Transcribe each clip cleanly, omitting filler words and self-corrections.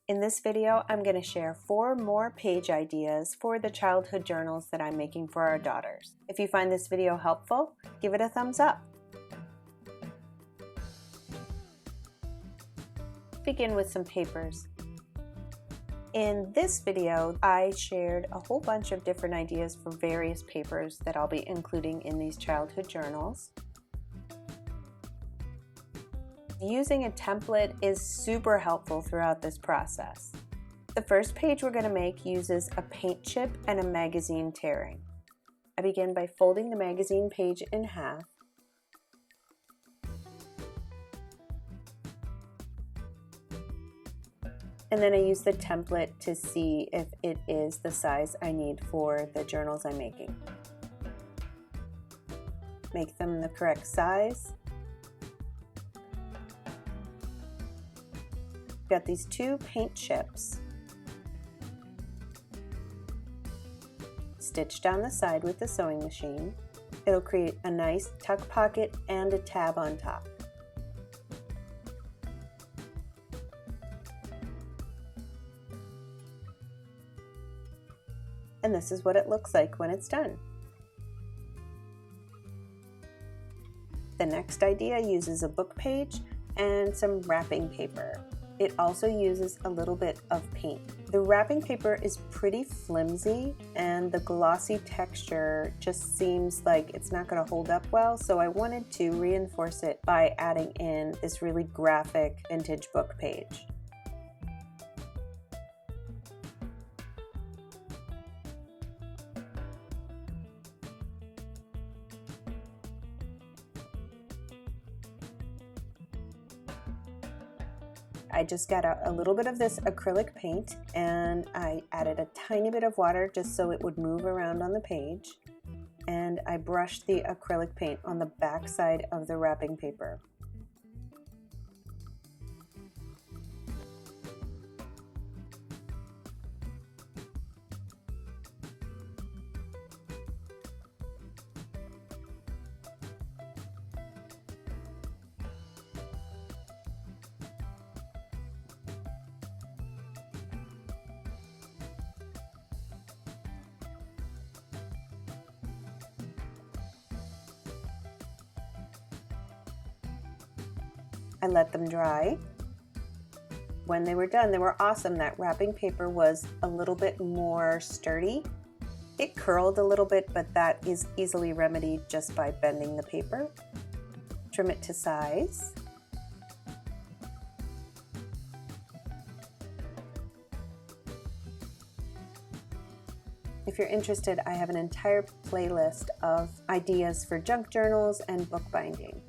In this video, I'm going to share 4 more page ideas for the childhood journals that I'm making for our daughters. If you find this video helpful, give it a thumbs up. Begin with some papers. In this video, I shared a whole bunch of different ideas for various papers that I'll be including in these childhood journals. Using a template is super helpful throughout this process. The first page we're going to make uses a paint chip and a magazine tearing. I begin by folding the magazine page in half. And then I use the template to see if it is the size I need for the journals I'm making. Make them the correct size. Got these 2 paint chips. Stitch down the side with the sewing machine. It'll create a nice tuck pocket and a tab on top. And this is what it looks like when it's done. The next idea uses a book page and some wrapping paper. It also uses a little bit of paint. The wrapping paper is pretty flimsy and the glossy texture just seems like it's not going to hold up well, so I wanted to reinforce it by adding in this really graphic vintage book page. I just got out a little bit of this acrylic paint and I added a tiny bit of water just so it would move around on the page. And I brushed the acrylic paint on the back side of the wrapping paper. I let them dry. When they were done, they were awesome. That wrapping paper was a little bit more sturdy. It curled a little bit, but that is easily remedied just by bending the paper. Trim it to size. If you're interested, I have an entire playlist of ideas for junk journals and bookbinding.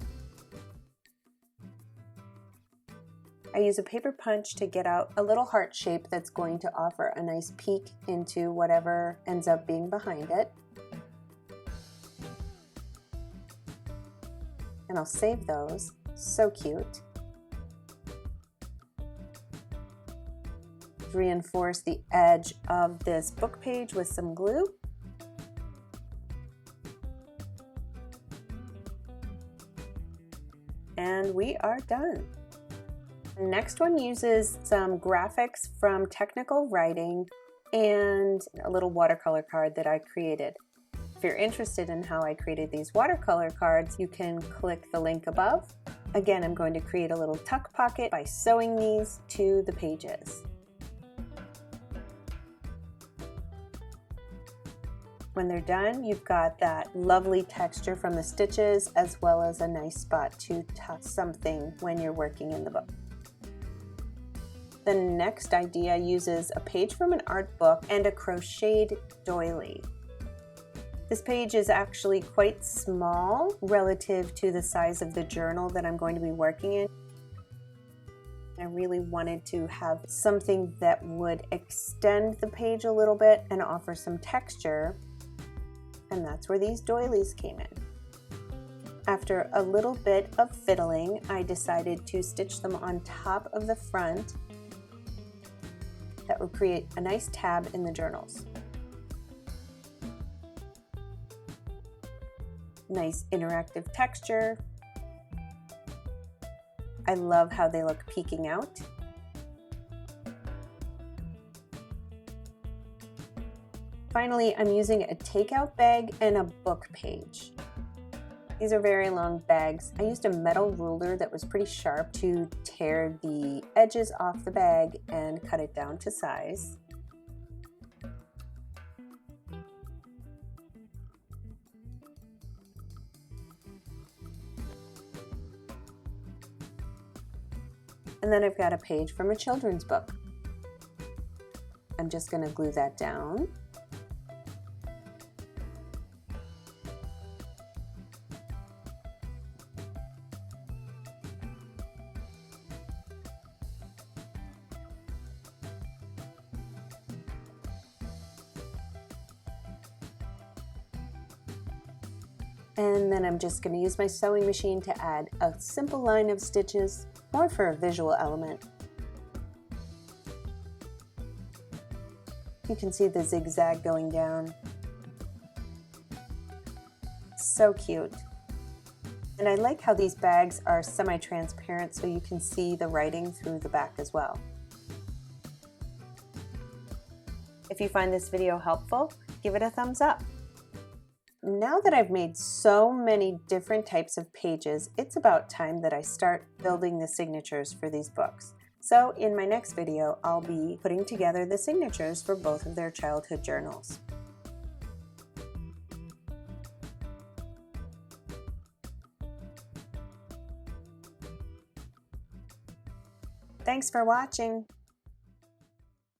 I use a paper punch to get out a little heart shape that's going to offer a nice peek into whatever ends up being behind it. And I'll save those. So cute. Reinforce the edge of this book page with some glue. And we are done. The next one uses some graphics from Technical Writing and a little watercolor card that I created. If you're interested in how I created these watercolor cards, you can click the link above. Again, I'm going to create a little tuck pocket by sewing these to the pages. When they're done, you've got that lovely texture from the stitches as well as a nice spot to tuck something when you're working in the book. The next idea uses a page from an art book and a crocheted doily. This page is actually quite small relative to the size of the journal that I'm going to be working in. I really wanted to have something that would extend the page a little bit and offer some texture, and that's where these doilies came in. After a little bit of fiddling, I decided to stitch them on top of the front. That would create a nice tab in the journals. Nice interactive texture. I love how they look peeking out. finally, I'm using a takeout bag and a book page. These are very long bags. I used a metal ruler that was pretty sharp to tear the edges off the bag and cut it down to size. And then I've got a page from a children's book. I'm just going to glue that down. And then I'm just going to use my sewing machine to add a simple line of stitches, more for a visual element. You can see the zigzag going down. So cute. And I like how these bags are semi-transparent so you can see the writing through the back as well. If you find this video helpful, give it a thumbs up. Now that I've made so many different types of pages, it's about time that I start building the signatures for these books. So in my next video, I'll be putting together the signatures for both of their childhood journals. Thanks for watching.